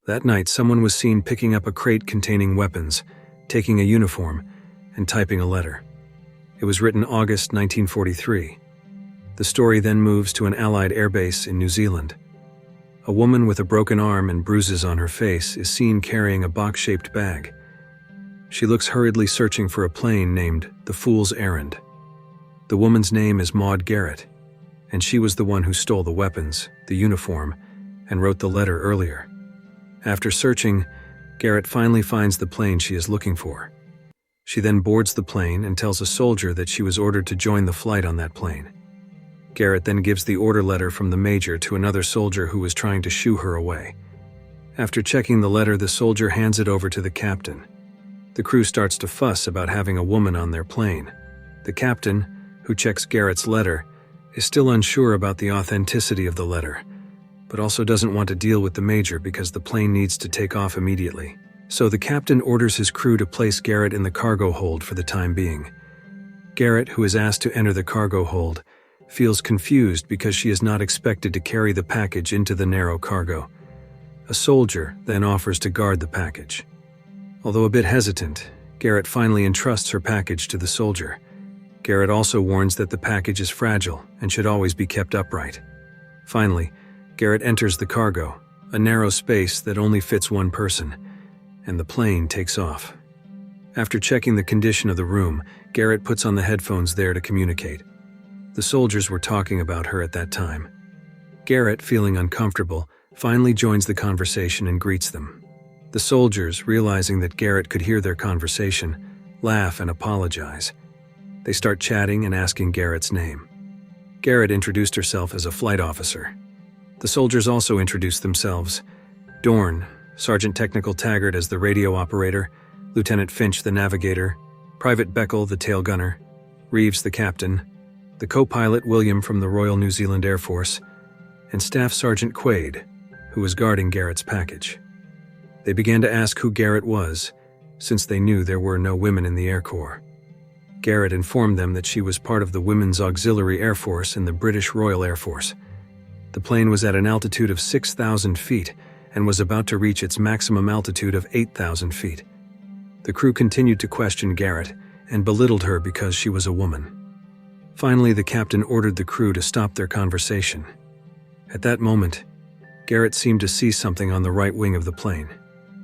That night, someone was seen picking up a crate containing weapons, taking a uniform, and typing a letter. It was written August 1943. The story then moves to an Allied airbase in New Zealand. A woman with a broken arm and bruises on her face is seen carrying a box-shaped bag. She looks hurriedly searching for a plane named the Fool's Errand. The woman's name is Maud Garrett, and she was the one who stole the weapons, the uniform, and wrote the letter earlier. After searching, Garrett finally finds the plane she is looking for. She then boards the plane and tells a soldier that she was ordered to join the flight on that plane. Garrett then gives the order letter from the major to another soldier who was trying to shoo her away. After checking the letter, the soldier hands it over to the captain. The crew starts to fuss about having a woman on their plane. The captain, who checks Garrett's letter, is still unsure about the authenticity of the letter, but also doesn't want to deal with the major because the plane needs to take off immediately. So the captain orders his crew to place Garrett in the cargo hold for the time being. Garrett, who is asked to enter the cargo hold, feels confused because she is not expected to carry the package into the narrow cargo. A soldier then offers to guard the package. Although a bit hesitant, Garrett finally entrusts her package to the soldier. Garrett also warns that the package is fragile and should always be kept upright. Finally, Garrett enters the cargo, a narrow space that only fits one person, and the plane takes off. After checking the condition of the room, Garrett puts on the headphones there to communicate. The soldiers were talking about her at that time. Garrett, feeling uncomfortable, finally joins the conversation and greets them. The soldiers, realizing that Garrett could hear their conversation, laugh and apologize. They start chatting and asking Garrett's name. Garrett introduced herself as a flight officer. The soldiers also introduced themselves. Dorn, Sergeant Technical Taggart as the radio operator, Lieutenant Finch the navigator, Private Beckel the tail gunner, Reeves the captain, the co-pilot William from the Royal New Zealand Air Force, and Staff Sergeant Quaid, who was guarding Garrett's package. They began to ask who Garrett was, since they knew there were no women in the Air Corps. Garrett informed them that she was part of the Women's Auxiliary Air Force in the British Royal Air Force. The plane was at an altitude of 6,000 feet and was about to reach its maximum altitude of 8,000 feet. The crew continued to question Garrett and belittled her because she was a woman. Finally, the captain ordered the crew to stop their conversation. At that moment, Garrett seemed to see something on the right wing of the plane.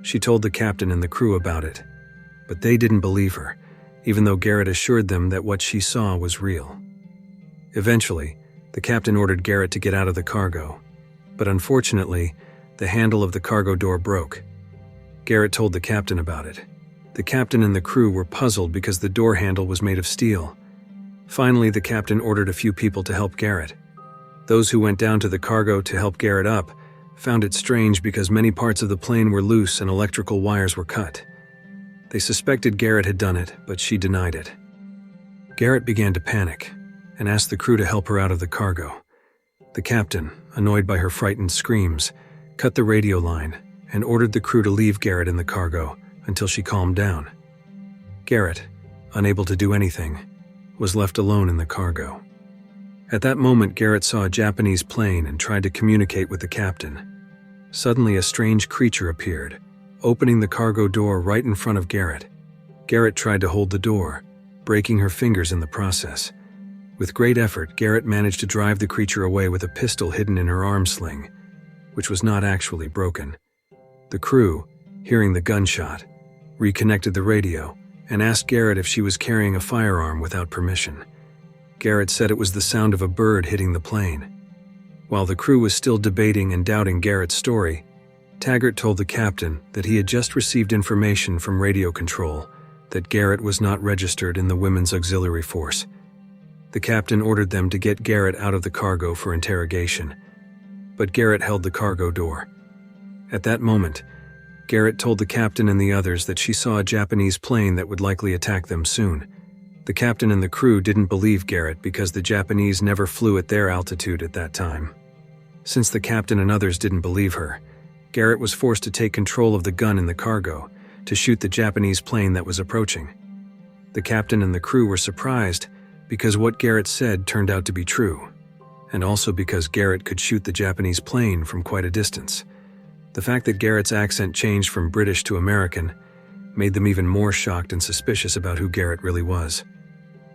She told the captain and the crew about it, but they didn't believe her, even though Garrett assured them that what she saw was real. Eventually, the captain ordered Garrett to get out of the cargo, but unfortunately, the handle of the cargo door broke. Garrett told the captain about it. The captain and the crew were puzzled because the door handle was made of steel. Finally, the captain ordered a few people to help Garrett. Those who went down to the cargo to help Garrett up found it strange because many parts of the plane were loose and electrical wires were cut. They suspected Garrett had done it, but she denied it. Garrett began to panic and asked the crew to help her out of the cargo. The captain, annoyed by her frightened screams, cut the radio line and ordered the crew to leave Garrett in the cargo until she calmed down. Garrett, unable to do anything, was left alone in the cargo. At that moment, Garrett saw a Japanese plane and tried to communicate with the captain. Suddenly, a strange creature appeared, opening the cargo door right in front of Garrett. Garrett tried to hold the door, breaking her fingers in the process. With great effort, Garrett managed to drive the creature away with a pistol hidden in her arm sling, which was not actually broken. The crew, hearing the gunshot, reconnected the radio and asked Garrett if she was carrying a firearm without permission. Garrett said it was the sound of a bird hitting the plane. While the crew was still debating and doubting Garrett's story, Taggart told the captain that he had just received information from radio control that Garrett was not registered in the Women's Auxiliary Force. The captain ordered them to get Garrett out of the cargo for interrogation, but Garrett held the cargo door. At that moment, Garrett told the captain and the others that she saw a Japanese plane that would likely attack them soon. The captain and the crew didn't believe Garrett because the Japanese never flew at their altitude at that time. Since the captain and others didn't believe her, Garrett was forced to take control of the gun in the cargo to shoot the Japanese plane that was approaching. The captain and the crew were surprised because what Garrett said turned out to be true, and also because Garrett could shoot the Japanese plane from quite a distance. The fact that Garrett's accent changed from British to American made them even more shocked and suspicious about who Garrett really was.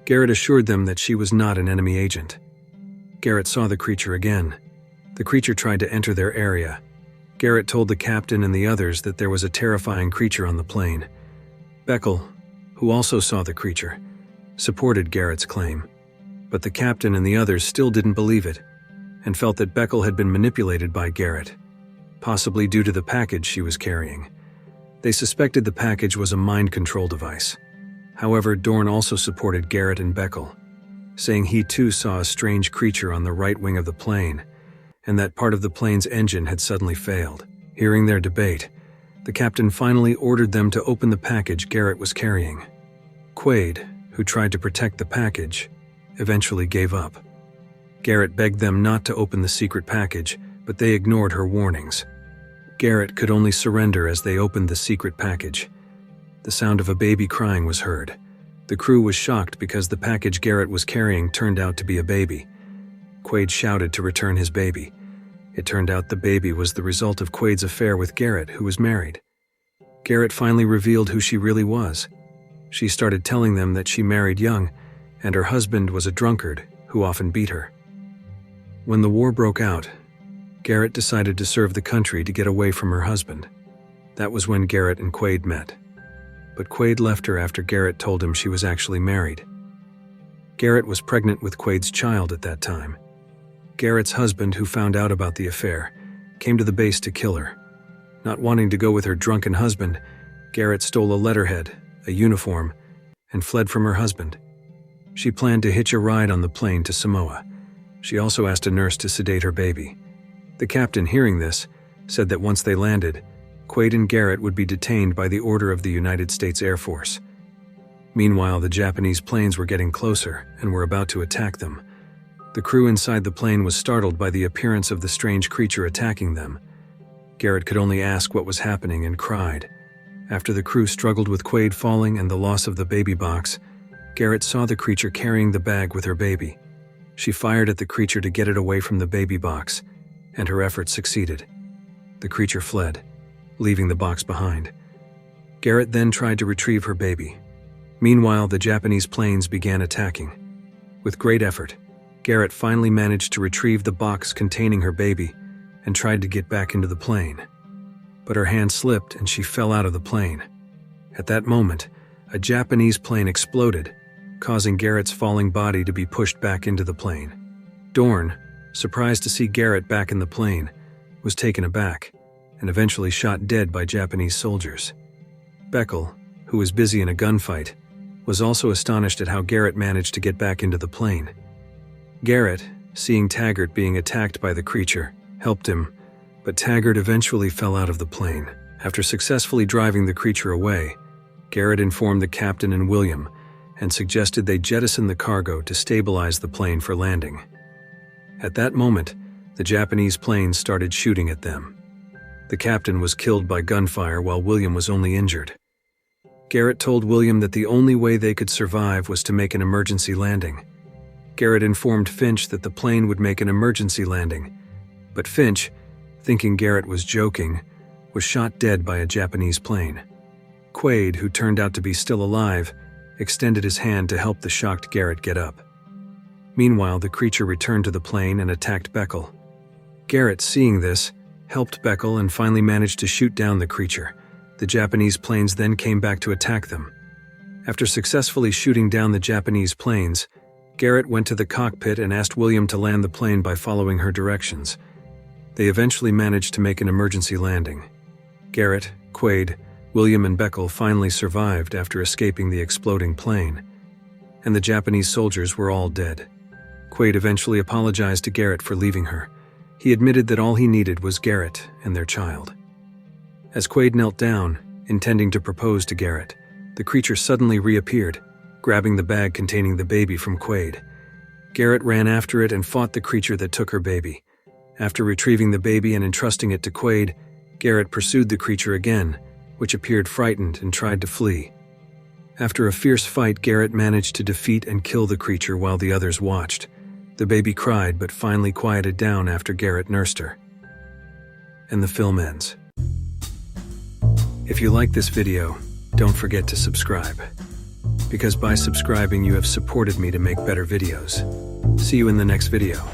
Garrett assured them that she was not an enemy agent. Garrett saw the creature again. The creature tried to enter their area. Garrett told the captain and the others that there was a terrifying creature on the plane. Beckel, who also saw the creature, supported Garrett's claim. But the captain and the others still didn't believe it, and felt that Beckel had been manipulated by Garrett, possibly due to the package she was carrying. They suspected the package was a mind control device. However, Dorn also supported Garrett and Beckel, saying he too saw a strange creature on the right wing of the plane, and that part of the plane's engine had suddenly failed. Hearing their debate, the captain finally ordered them to open the package Garrett was carrying. Quaid, who tried to protect the package, eventually gave up. Garrett begged them not to open the secret package, but they ignored her warnings. Garrett could only surrender as they opened the secret package. The sound of a baby crying was heard. The crew was shocked because the package Garrett was carrying turned out to be a baby. Quaid shouted to return his baby. It turned out the baby was the result of Quaid's affair with Garrett, who was married. Garrett finally revealed who she really was. She started telling them that she married young, and her husband was a drunkard who often beat her. When the war broke out, Garrett decided to serve the country to get away from her husband. That was when Garrett and Quaid met. But Quaid left her after Garrett told him she was actually married. Garrett was pregnant with Quaid's child at that time. Garrett's husband, who found out about the affair, came to the base to kill her. Not wanting to go with her drunken husband, Garrett stole a letterhead, a uniform, and fled from her husband. She planned to hitch a ride on the plane to Samoa. She also asked a nurse to sedate her baby. The captain, hearing this, said that once they landed, Quaid and Garrett would be detained by the order of the United States Air Force. Meanwhile, the Japanese planes were getting closer and were about to attack them. The crew inside the plane was startled by the appearance of the strange creature attacking them. Garrett could only ask what was happening and cried. After the crew struggled with Quaid falling and the loss of the baby box, Garrett saw the creature carrying the bag with her baby. She fired at the creature to get it away from the baby box, and her efforts succeeded. The creature fled, leaving the box behind. Garrett then tried to retrieve her baby. Meanwhile, the Japanese planes began attacking. With great effort, Garrett finally managed to retrieve the box containing her baby and tried to get back into the plane. But her hand slipped and she fell out of the plane. At that moment, a Japanese plane exploded, causing Garrett's falling body to be pushed back into the plane. Dorn, surprised to see Garrett back in the plane, was taken aback and eventually shot dead by Japanese soldiers. Beckel, who was busy in a gunfight, was also astonished at how Garrett managed to get back into the plane. Garrett, seeing Taggart being attacked by the creature, helped him, but Taggart eventually fell out of the plane. After successfully driving the creature away, Garrett informed the captain and William and suggested they jettison the cargo to stabilize the plane for landing. At that moment, the Japanese planes started shooting at them. The captain was killed by gunfire while William was only injured. Garrett told William that the only way they could survive was to make an emergency landing. Garrett informed Finch that the plane would make an emergency landing, but Finch, thinking Garrett was joking, was shot dead by a Japanese plane. Quaid, who turned out to be still alive, extended his hand to help the shocked Garrett get up. Meanwhile, the creature returned to the plane and attacked Beckel. Garrett, seeing this, helped Beckel and finally managed to shoot down the creature. The Japanese planes then came back to attack them. After successfully shooting down the Japanese planes, Garrett went to the cockpit and asked William to land the plane by following her directions. They eventually managed to make an emergency landing. Garrett, Quaid, William and Beckel finally survived after escaping the exploding plane, and the Japanese soldiers were all dead. Quaid eventually apologized to Garrett for leaving her. He admitted that all he needed was Garrett and their child. As Quaid knelt down, intending to propose to Garrett, the creature suddenly reappeared, grabbing the bag containing the baby from Quaid. Garrett ran after it and fought the creature that took her baby. After retrieving the baby and entrusting it to Quaid, Garrett pursued the creature again, which appeared frightened and tried to flee. After a fierce fight, Garrett managed to defeat and kill the creature while the others watched. The baby cried but finally quieted down after Garrett nursed her. And the film ends. If you like this video, don't forget to subscribe. Because by subscribing, you have supported me to make better videos. See you in the next video.